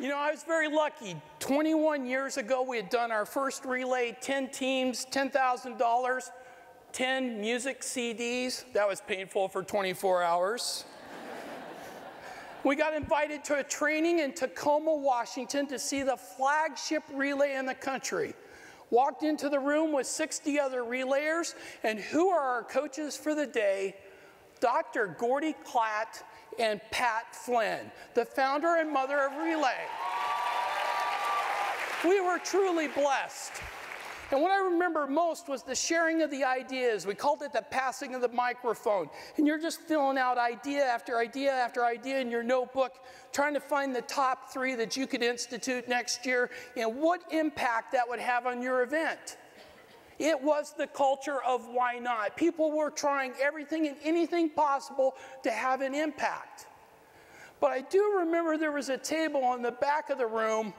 You know, I was very lucky. 21 years ago, we had done our first relay, 10 teams, $10,000, 10 music CDs. That was painful for 24 hours. We got invited to a training in Tacoma, Washington to see the flagship relay in the country. Walked into the room with 60 other relayers, and who are our coaches for the day? Dr. Gordy Klatt and Pat Flynn, the founder and mother of Relay. We were truly blessed. And what I remember most was the sharing of the ideas. We called it the passing of the microphone. And you're just filling out idea after idea after idea in your notebook, trying to find the top 3 that you could institute next year and what impact that would have on your event. It was the culture of why not. People were trying everything and anything possible to have an impact. But I do remember there was a table in the back of the room,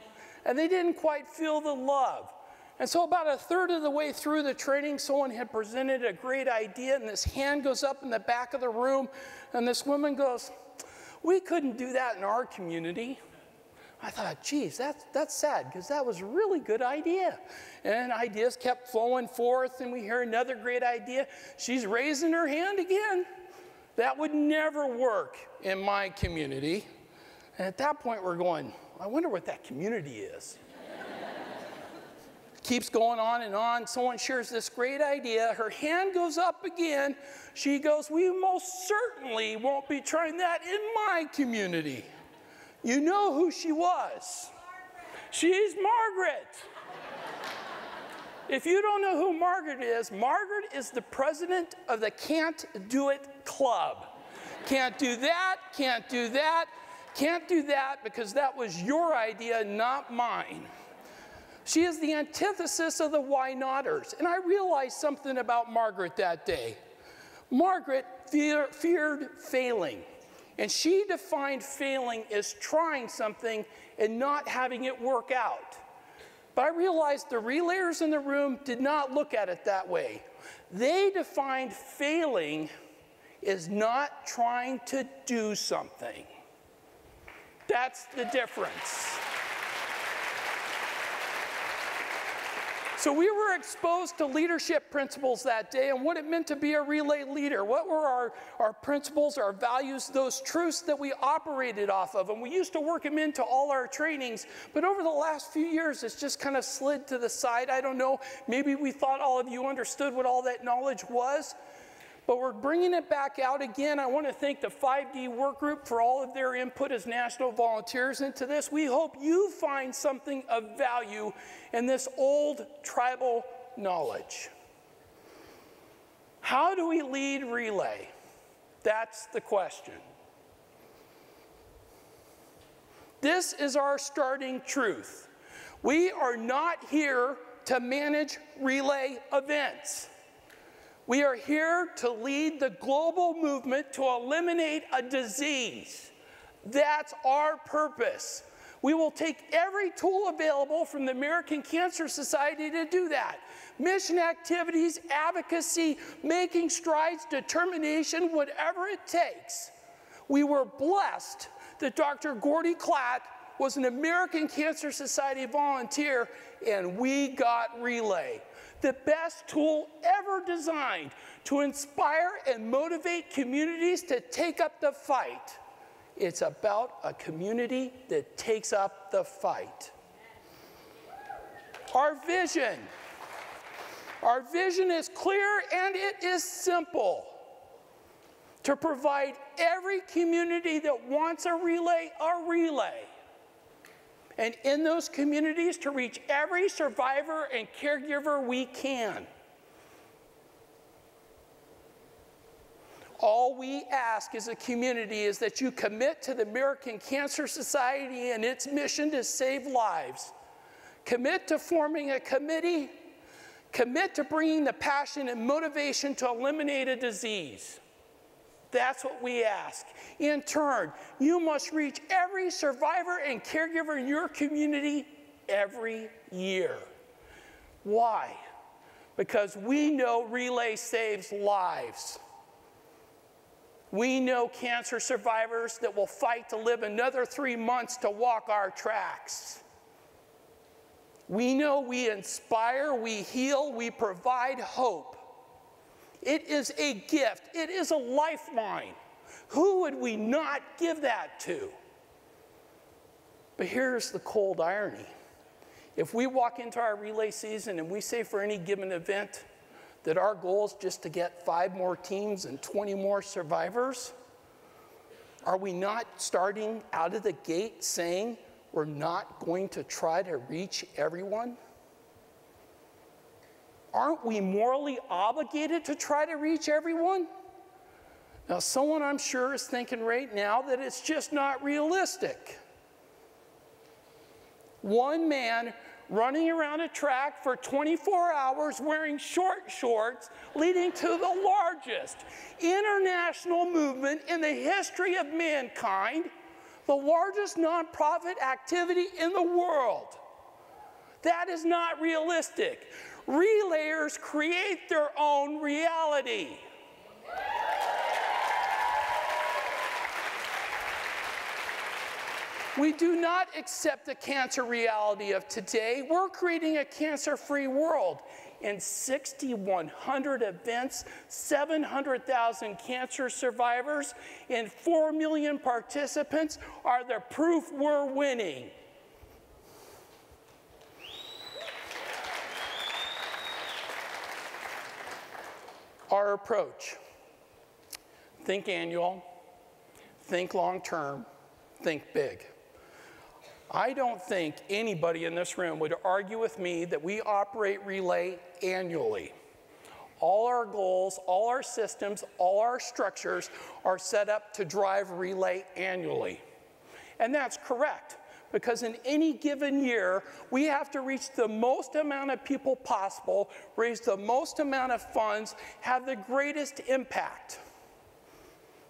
and they didn't quite feel the love. And so about a third of the way through the training, someone had presented a great idea, and this hand goes up in the back of the room, and this woman goes, "We couldn't do that in our community." I thought, geez, that's sad, because that was a really good idea. And ideas kept flowing forth, and we hear another great idea. She's raising her hand again. That would never work in my community. And at that point, we're going, I wonder what that community is. Keeps going on and on. Someone shares this great idea. Her hand goes up again. She goes, "We most certainly won't be trying that in my community." You know who she was. She's Margaret. If you don't know who Margaret is the president of the Can't Do It Club. Can't do that, can't do that, can't do that, because that was your idea, not mine. She is the antithesis of the why notters. And I realized something about Margaret that day. Margaret feared failing. And she defined failing as trying something and not having it work out. But I realized the relayers in the room did not look at it that way. They defined failing as not trying to do something. That's the difference. So we were exposed to leadership principles that day and what it meant to be a relay leader. What were our principles, our values, those truths that we operated off of? And we used to work them into all our trainings, but over the last few years, it's just kind of slid to the side. I don't know, maybe we thought all of you understood what all that knowledge was, but we're bringing it back out again. I want to thank the 5D work group for all of their input as national volunteers into this. We hope you find something of value in this old tribal knowledge. How do we lead relay? That's the question. This is our starting truth. We are not here to manage relay events. We are here to lead the global movement to eliminate a disease. That's our purpose. We will take every tool available from the American Cancer Society to do that. Mission activities, advocacy, making strides, determination, whatever it takes. We were blessed that Dr. Gordy Klatt was an American Cancer Society volunteer, and we got Relay, the best tool ever designed to inspire and motivate communities to take up the fight. It's about a community that takes up the fight. Our vision is clear and it is simple. To provide every community that wants a relay. And in those communities, to reach every survivor and caregiver we can. All we ask as a community is that you commit to the American Cancer Society and its mission to save lives. Commit to forming a committee. Commit to bringing the passion and motivation to eliminate a disease. That's what we ask. In turn, you must reach every survivor and caregiver in your community every year. Why? Because we know Relay saves lives. We know cancer survivors that will fight to live another 3 months to walk our tracks. We know we inspire, we heal, we provide hope. It is a gift. It is a lifeline. Who would we not give that to? But here's the cold irony. If we walk into our relay season and we say for any given event that our goal is just to get 5 more teams and 20 more survivors, are we not starting out of the gate saying we're not going to try to reach everyone? Aren't we morally obligated to try to reach everyone? Now, someone I'm sure is thinking right now that it's just not realistic. One man running around a track for 24 hours wearing short shorts, leading to the largest international movement in the history of mankind, the largest nonprofit activity in the world. That is not realistic. Relayers create their own reality. We do not accept the cancer reality of today. We're creating a cancer-free world. In 6,100 events, 700,000 cancer survivors, and 4 million participants are the proof we're winning. Our approach: think annual, think long-term, think big. I don't think anybody in this room would argue with me that we operate Relay annually. All our goals, all our systems, all our structures are set up to drive Relay annually. And that's correct, because in any given year, we have to reach the most amount of people possible, raise the most amount of funds, have the greatest impact.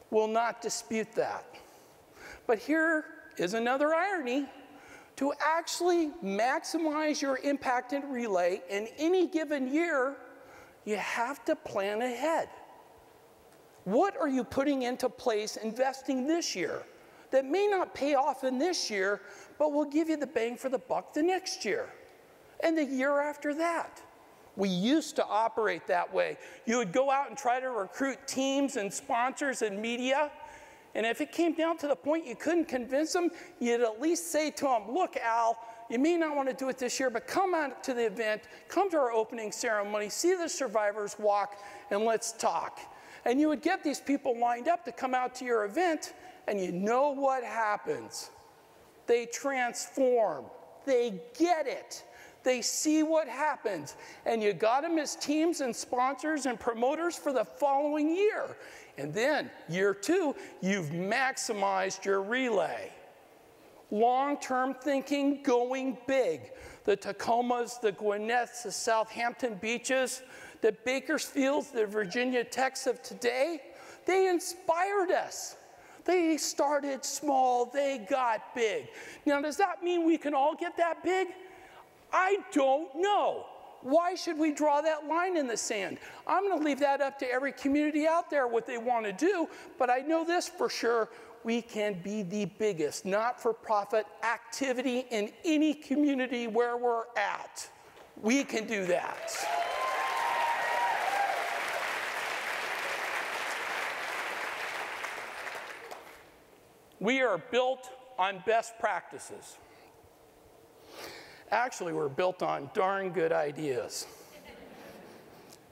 We'll not dispute that. But here is another irony. To actually maximize your impact in Relay in any given year, you have to plan ahead. What are you putting into place, investing this year, that may not pay off in this year, but will give you the bang for the buck the next year, and the year after that? We used to operate that way. You would go out and try to recruit teams and sponsors and media, and if it came down to the point you couldn't convince them, you'd at least say to them, look, Al, you may not want to do it this year, but come out to the event, come to our opening ceremony, see the survivors walk, and let's talk. And you would get these people lined up to come out to your event, and you know what happens. They transform. They get it. They see what happens. And you got them as teams and sponsors and promoters for the following year. And then, year 2, you've maximized your Relay. Long-term thinking, going big. The Tacomas, the Gwinnett's, the Southampton Beaches, the Bakersfields, the Virginia Techs of today, they inspired us. They started small, they got big. Now, does that mean we can all get that big? I don't know. Why should we draw that line in the sand? I'm going to leave that up to every community out there what they want to do, but I know this for sure: we can be the biggest not-for-profit activity in any community where we're at. We can do that. We are built on best practices. Actually, we're built on darn good ideas.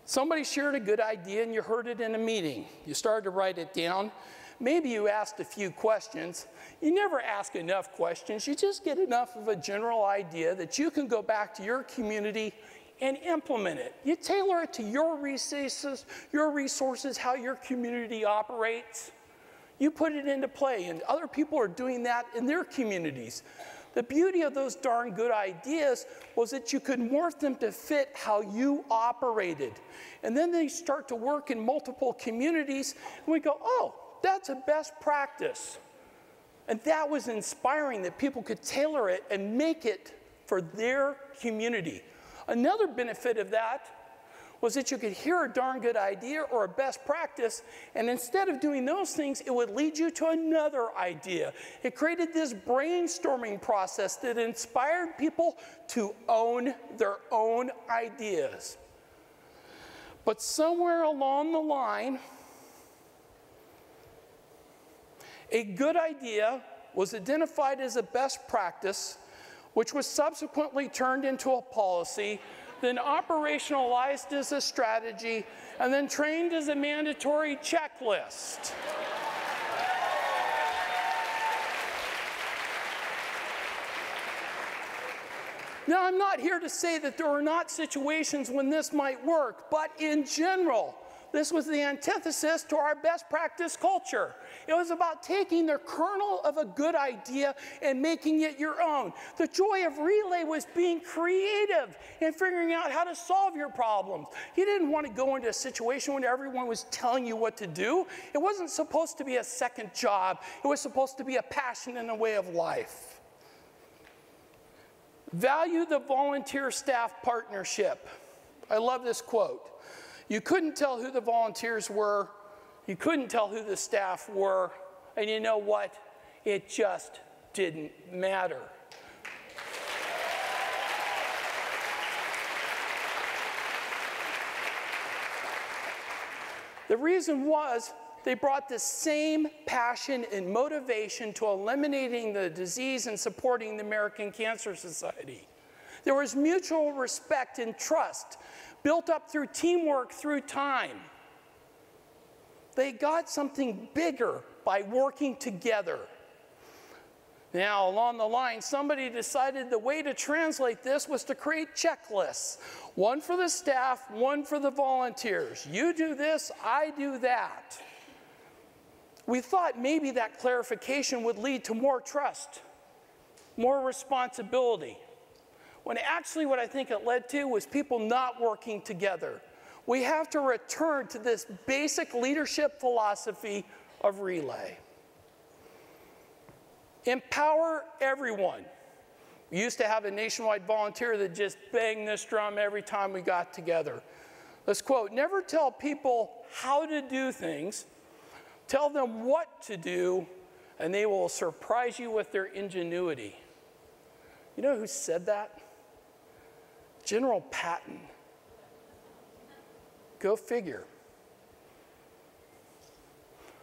Somebody shared a good idea and you heard it in a meeting. You started to write it down. Maybe you asked a few questions. You never ask enough questions. You just get enough of a general idea that you can go back to your community and implement it. You tailor it to your resources, how your community operates. You put it into play, and other people are doing that in their communities. The beauty of those darn good ideas was that you could morph them to fit how you operated. And then they start to work in multiple communities, and we go, oh, that's a best practice. And that was inspiring, that people could tailor it and make it for their community. Another benefit of that was that you could hear a darn good idea or a best practice, and instead of doing those things, it would lead you to another idea. It created this brainstorming process that inspired people to own their own ideas. But somewhere along the line, a good idea was identified as a best practice, which was subsequently turned into a policy, then operationalized as a strategy, and then trained as a mandatory checklist. Now, I'm not here to say that there are not situations when this might work, but in general, this was the antithesis to our best practice culture. It was about taking the kernel of a good idea and making it your own. The joy of Relay was being creative and figuring out how to solve your problems. You didn't want to go into a situation when everyone was telling you what to do. It wasn't supposed to be a second job. It was supposed to be a passion and a way of life. Value the volunteer staff partnership. I love this quote. You couldn't tell who the volunteers were, you couldn't tell who the staff were, and you know what? It just didn't matter. The reason was they brought the same passion and motivation to eliminating the disease and supporting the American Cancer Society. There was mutual respect and trust built up through teamwork through time. They got something bigger by working together. Now, along the line, somebody decided the way to translate this was to create checklists. One for the staff, one for the volunteers. You do this, I do that. We thought maybe that clarification would lead to more trust, more responsibility. When actually what I think it led to was people not working together. We have to return to this basic leadership philosophy of Relay. Empower everyone. We used to have a nationwide volunteer that just banged this drum every time we got together. Let's quote, never tell people how to do things, tell them what to do, and they will surprise you with their ingenuity. You know who said that? General Patton. Go figure.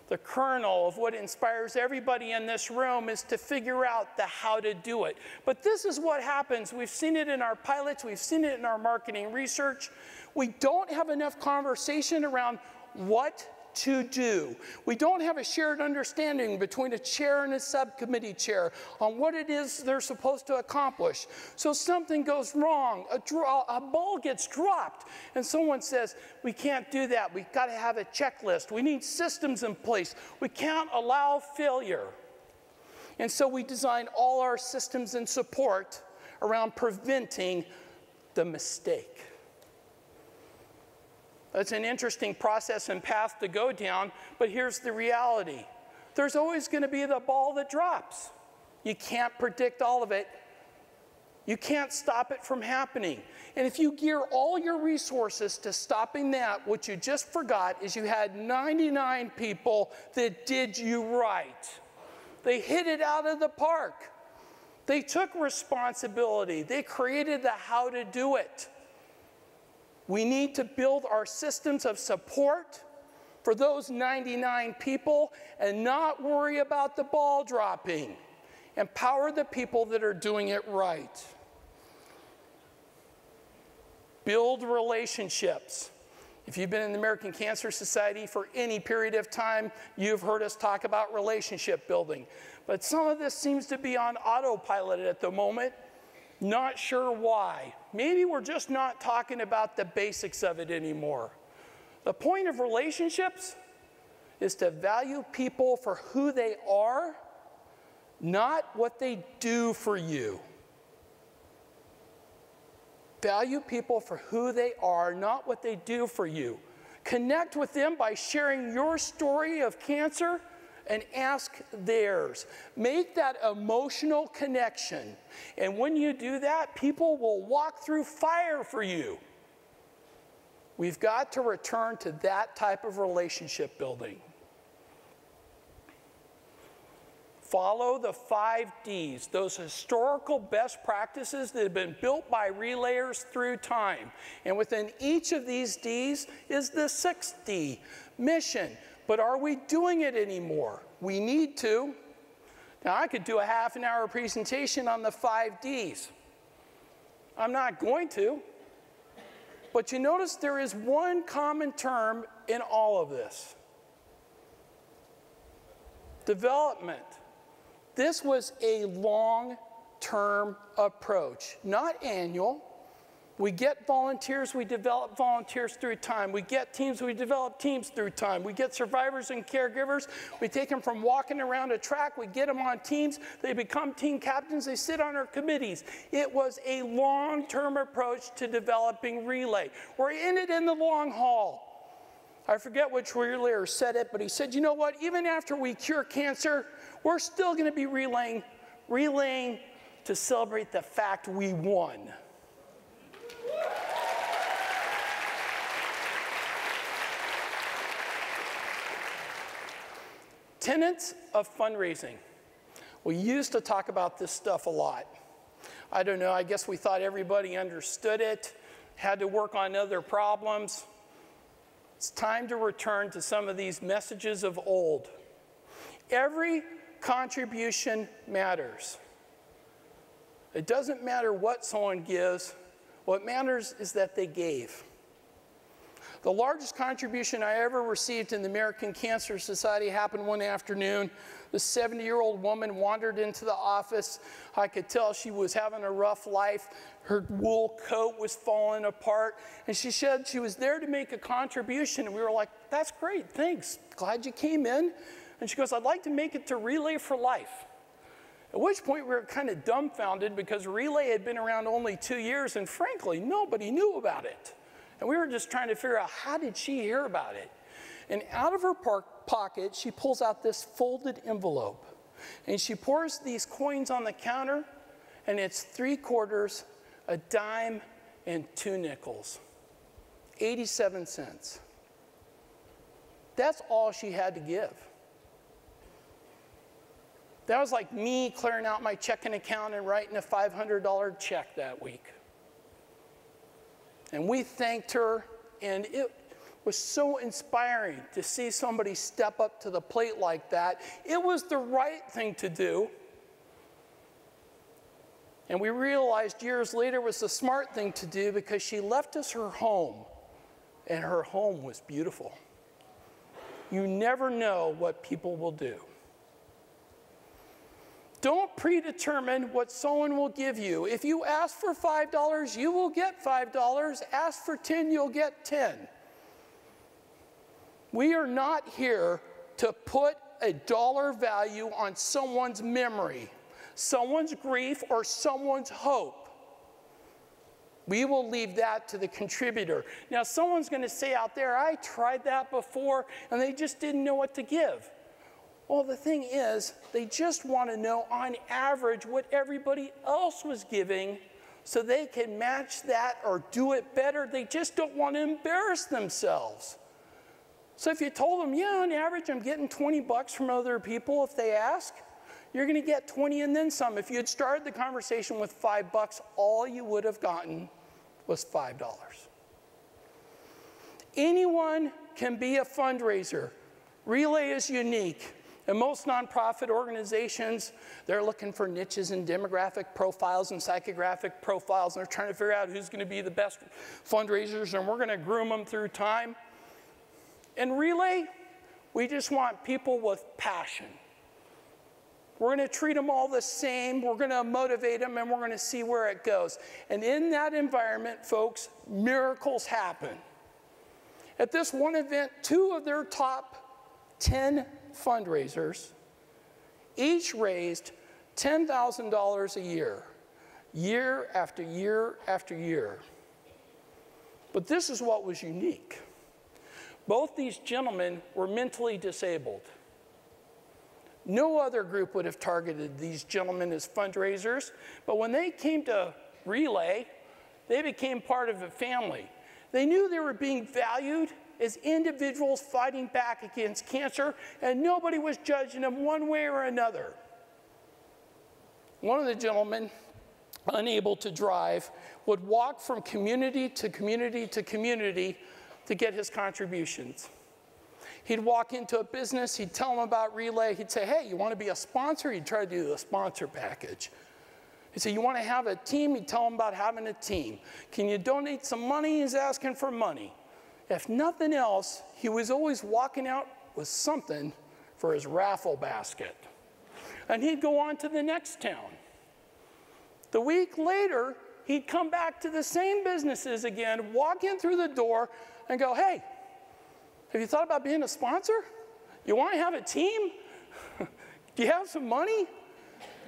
The kernel of what inspires everybody in this room is to figure out the how to do it. But this is what happens. We've seen it in our pilots. We've seen it in our marketing research. We don't have enough conversation around what to do. We don't have a shared understanding between a chair and a subcommittee chair on what it is they're supposed to accomplish. So something goes wrong, a ball gets dropped, and someone says, we can't do that. We've got to have a checklist. We need systems in place. We can't allow failure. And so we design all our systems and support around preventing the mistake. It's an interesting process and path to go down, but here's the reality. There's always going to be the ball that drops. You can't predict all of it. You can't stop it from happening. And if you gear all your resources to stopping that, what you just forgot is you had 99 people that did you right. They hit it out of the park. They took responsibility. They created the how to do it. We need to build our systems of support for those 99 people and not worry about the ball dropping. Empower the people that are doing it right. Build relationships. If you've been in the American Cancer Society for any period of time, you've heard us talk about relationship building. But some of this seems to be on autopilot at the moment. Not sure why. Maybe we're just not talking about the basics of it anymore. The point of relationships is to value people for who they are, not what they do for you. Value people for who they are, not what they do for you. Connect with them by sharing your story of cancer and ask theirs. Make that emotional connection. And when you do that, people will walk through fire for you. We've got to return to that type of relationship building. Follow the 5 Ds, those historical best practices that have been built by relayers through time. And within each of these Ds is the 6th D, mission. But are we doing it anymore? We need to. Now, I could do a half-an-hour presentation on the 5 Ds. I'm not going to. But you notice there is one common term in all of this. Development. This was a long-term approach, not annual. We get volunteers, we develop volunteers through time. We get teams, we develop teams through time. We get survivors and caregivers. We take them from walking around a track, we get them on teams, they become team captains, they sit on our committees. It was a long-term approach to developing relay. We're in it in the long haul. I forget which relayer said it, but he said, you know what, even after we cure cancer, we're still going to be relaying to celebrate the fact we won. Tenets of fundraising. We used to talk about this stuff a lot. I don't know, I guess we thought everybody understood it, had to work on other problems. It's time to return to some of these messages of old. Every contribution matters. It doesn't matter what someone gives. What matters is that they gave. The largest contribution I ever received in the American Cancer Society happened one afternoon. The 70-year-old woman wandered into the office. I could tell she was having a rough life. Her wool coat was falling apart. And she said she was there to make a contribution. And we were like, that's great, thanks. Glad you came in. And she goes, I'd like to make it to Relay for Life. At which point we were kind of dumbfounded because Relay had been around only 2 years, and frankly, nobody knew about it. And we were just trying to figure out, how did she hear about it? And out of her pocket, she pulls out this folded envelope. And she pours these coins on the counter, and it's 3 quarters, a dime, and 2 nickels. 87 cents. That's all she had to give. That was like me clearing out my checking account and writing a $500 check that week. And we thanked her, and it was so inspiring to see somebody step up to the plate like that. It was the right thing to do. And we realized years later it was the smart thing to do because she left us her home, and her home was beautiful. You never know what people will do. Don't predetermine what someone will give you. If you ask for $5, you will get $5. Ask for 10, you'll get 10. We are not here to put a dollar value on someone's memory, someone's grief, or someone's hope. We will leave that to the contributor. Now, someone's going to say out there, I tried that before, and they just didn't know what to give. Well, the thing is, they just want to know on average what everybody else was giving so they can match that or do it better. They just don't want to embarrass themselves. So if you told them, yeah, on average, I'm getting 20 bucks from other people if they ask, you're going to get 20 and then some. If you had started the conversation with 5 bucks, all you would have gotten was $5. Anyone can be a fundraiser. Relay is unique. And most nonprofit organizations, they're looking for niches and demographic profiles and psychographic profiles, and they're trying to figure out who's going to be the best fundraisers, and we're going to groom them through time. In Relay, we just want people with passion. We're going to treat them all the same, we're going to motivate them, and we're going to see where it goes. And in that environment, folks, miracles happen. At this one event, 2 of their top 10 fundraisers each raised $10,000 a year, year after year after year. But this is what was unique. Both these gentlemen were mentally disabled. No other group would have targeted these gentlemen as fundraisers, but when they came to Relay, they became part of a family. They knew they were being valued as individuals fighting back against cancer, and nobody was judging them one way or another. One of the gentlemen, unable to drive, would walk from community to community to community to get his contributions. He'd walk into a business, he'd tell them about Relay, he'd say, hey, you want to be a sponsor? He'd try to do the sponsor package. He'd say, you want to have a team? He'd tell them about having a team. Can you donate some money? He's asking for money. If nothing else, he was always walking out with something for his raffle basket. And he'd go on to the next town. The week later, he'd come back to the same businesses again, walk in through the door and go, hey, have you thought about being a sponsor? You want to have a team? Do you have some money?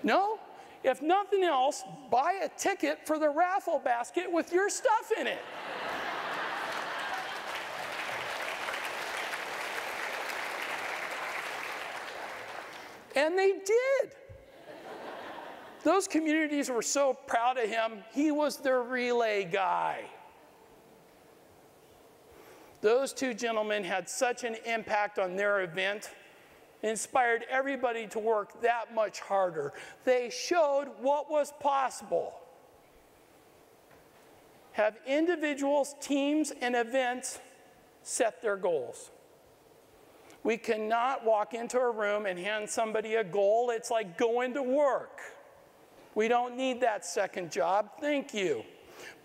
No? If nothing else, buy a ticket for the raffle basket with your stuff in it. And they did. Those communities were so proud of him. He was their Relay guy. Those two gentlemen had such an impact on their event, inspired everybody to work that much harder. They showed what was possible. Have individuals, teams, and events set their goals. We cannot walk into a room and hand somebody a goal. It's like going to work. We don't need that second job, thank you.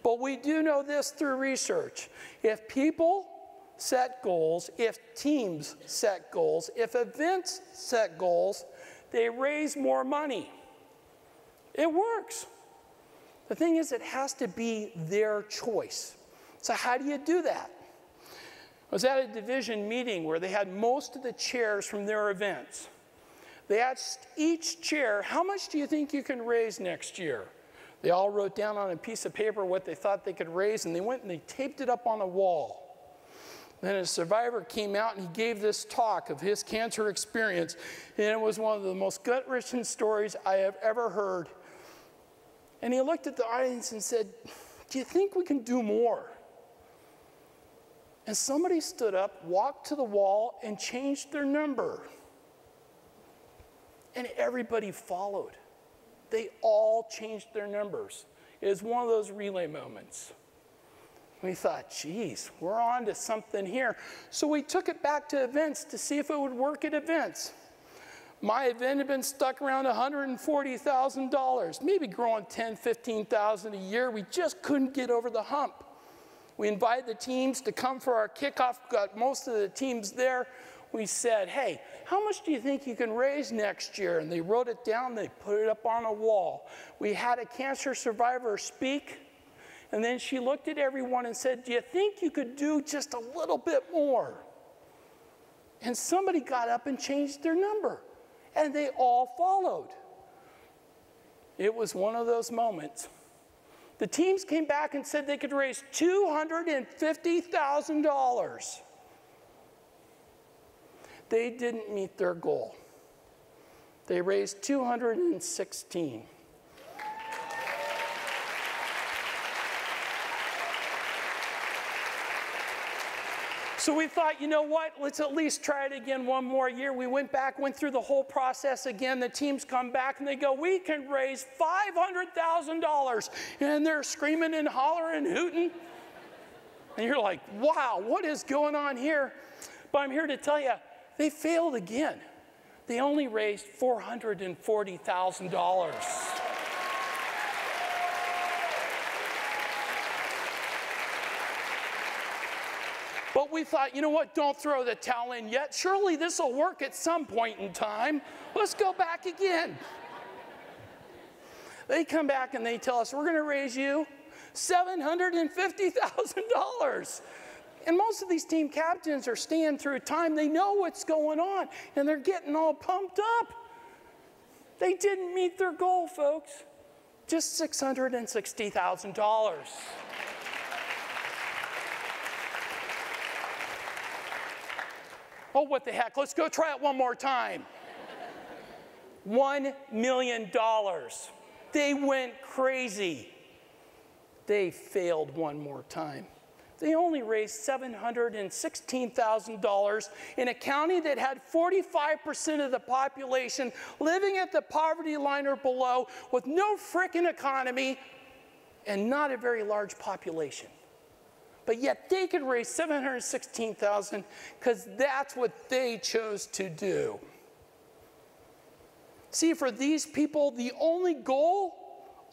But we do know this through research. If people set goals, if teams set goals, if events set goals, they raise more money. It works. The thing is, it has to be their choice. So how do you do that? I was at a division meeting where they had most of the chairs from their events. They asked each chair, how much do you think you can raise next year? They all wrote down on a piece of paper what they thought they could raise, and they went and they taped it up on a wall. Then a survivor came out and he gave this talk of his cancer experience, and it was one of the most gut-wrenching stories I have ever heard. And he looked at the audience and said, do you think we can do more? And somebody stood up, walked to the wall, and changed their number. And everybody followed. They all changed their numbers. It was one of those Relay moments. We thought, geez, we're on to something here. So we took it back to events to see if it would work at events. My event had been stuck around $140,000, maybe growing $10,000, $15,000 a year. We just couldn't get over the hump. We invited the teams to come for our kickoff, got most of the teams there. We said, hey, how much do you think you can raise next year? And they wrote it down, they put it up on a wall. We had a cancer survivor speak, and then she looked at everyone and said, do you think you could do just a little bit more? And somebody got up and changed their number, and they all followed. It was one of those moments. The teams came back and said they could raise $250,000. They didn't meet their goal. They raised $216,000. So we thought, you know what, let's at least try it again one more year. We went back, went through the whole process again. The teams come back and they go, we can raise $500,000. And they're screaming and hollering and hooting. And you're like, wow, what is going on here? But I'm here to tell you, they failed again. They only raised $440,000. But we thought, you know what, don't throw the towel in yet. Surely this will work at some point in time. Let's go back again. They come back and they tell us, we're going to raise you $750,000. And most of these team captains are staying through time. They know what's going on, and they're getting all pumped up. They didn't meet their goal, folks. Just $660,000. Oh, what the heck? Let's go try it one more time. $1 million. They went crazy. They failed one more time. They only raised $716,000 in a county that had 45% of the population living at the poverty line or below with no frickin' economy and not a very large population. But yet they could raise $716,000 because that's what they chose to do. See, for these people, the only goal,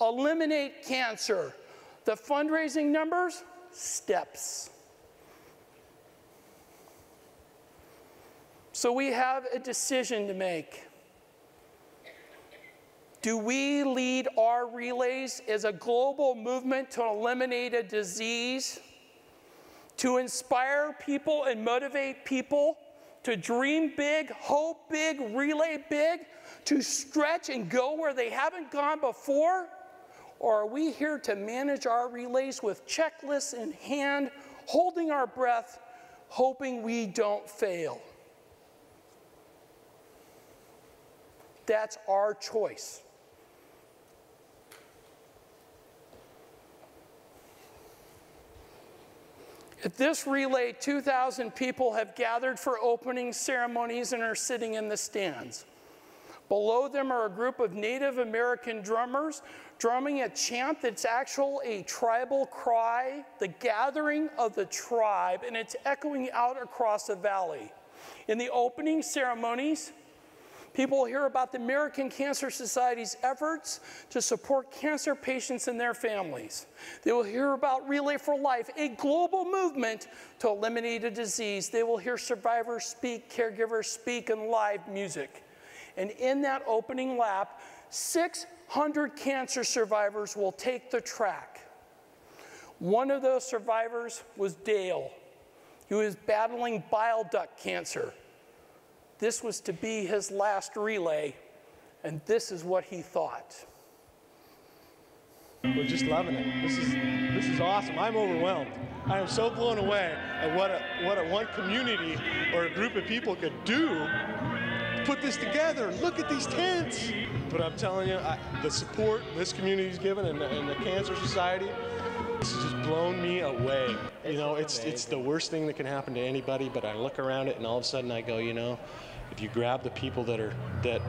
eliminate cancer. The fundraising numbers, steps. So we have a decision to make. Do we lead our relays as a global movement to eliminate a disease, to inspire people and motivate people to dream big, hope big, relay big, to stretch and go where they haven't gone before? Or are we here to manage our relays with checklists in hand, holding our breath, hoping we don't fail? That's our choice. At this relay, 2,000 people have gathered for opening ceremonies and are sitting in the stands. Below them are a group of Native American drummers drumming a chant that's actually a tribal cry, the gathering of the tribe, and it's echoing out across the valley. In the opening ceremonies, people will hear about the American Cancer Society's efforts to support cancer patients and their families. They will hear about Relay for Life, a global movement to eliminate a disease. They will hear survivors speak, caregivers speak, and live music. And in that opening lap, 600 cancer survivors will take the track. One of those survivors was Dale. He was battling bile duct cancer. This was to be his last relay, and this is what he thought. We're just loving it. This is awesome. I'm overwhelmed. I am so blown away at what one community or a group of people could do. Put this together. Look at these tents. But I'm telling you, the support this community's given and the Cancer Society, this has just blown me away. You know, it's the worst thing that can happen to anybody. But I look around it, and all of a sudden I go, you know, if you grab the people that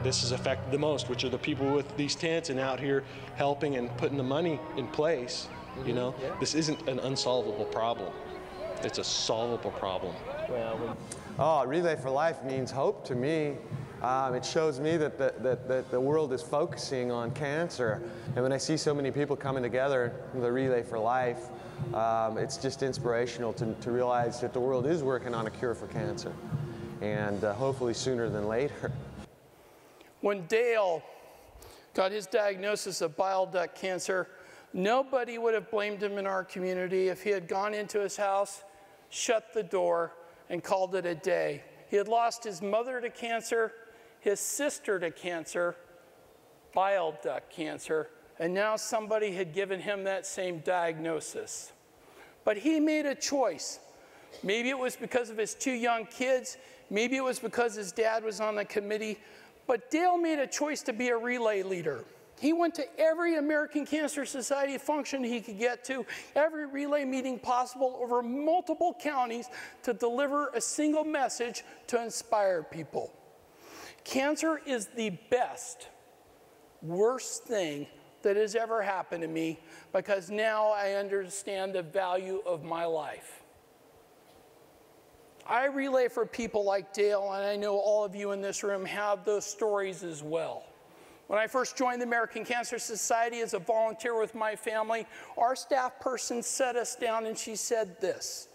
this has affected the most, which are the people with these tents and out here helping and putting the money in place, you know, this isn't an unsolvable problem. It's a solvable problem. Oh, Relay for Life means hope to me. It shows me that the world is focusing on cancer. And when I see so many people coming together with a Relay for Life, it's just inspirational to realize that the world is working on a cure for cancer. And hopefully sooner than later. When Dale got his diagnosis of bile duct cancer, nobody would have blamed him in our community if he had gone into his house, shut the door, and called it a day. He had lost his mother to cancer, his sister to cancer, bile duct cancer, and now somebody had given him that same diagnosis. But he made a choice. Maybe it was because of his 2 young kids, maybe it was because his dad was on the committee, but Dale made a choice to be a relay leader. He went to every American Cancer Society function he could get to, every relay meeting possible over multiple counties to deliver a single message to inspire people. Cancer is the best, worst thing that has ever happened to me because now I understand the value of my life. I relay for people like Dale, and I know all of you in this room have those stories as well. When I first joined the American Cancer Society as a volunteer with my family, our staff person sat us down and she said this: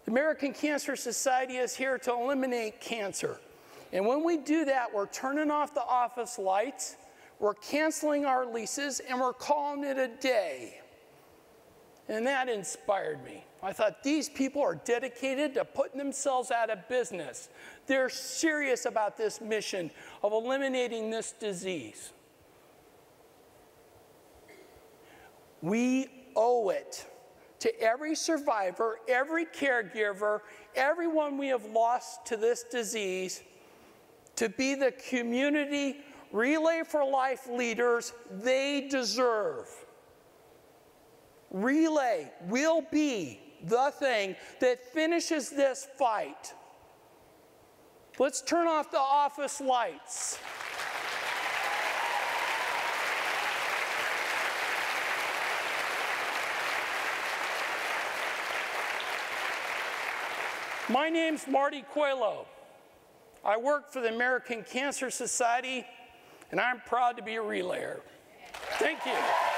the American Cancer Society is here to eliminate cancer. And when we do that, we're turning off the office lights, we're canceling our leases, and we're calling it a day. And that inspired me. I thought, these people are dedicated to putting themselves out of business. They're serious about this mission of eliminating this disease. We owe it to every survivor, every caregiver, everyone we have lost to this disease, to be the community Relay for Life leaders they deserve. Relay will be the thing that finishes this fight. Let's turn off the office lights. My name's Marty Coelho. I work for the American Cancer Society, and I'm proud to be a relayer. Thank you.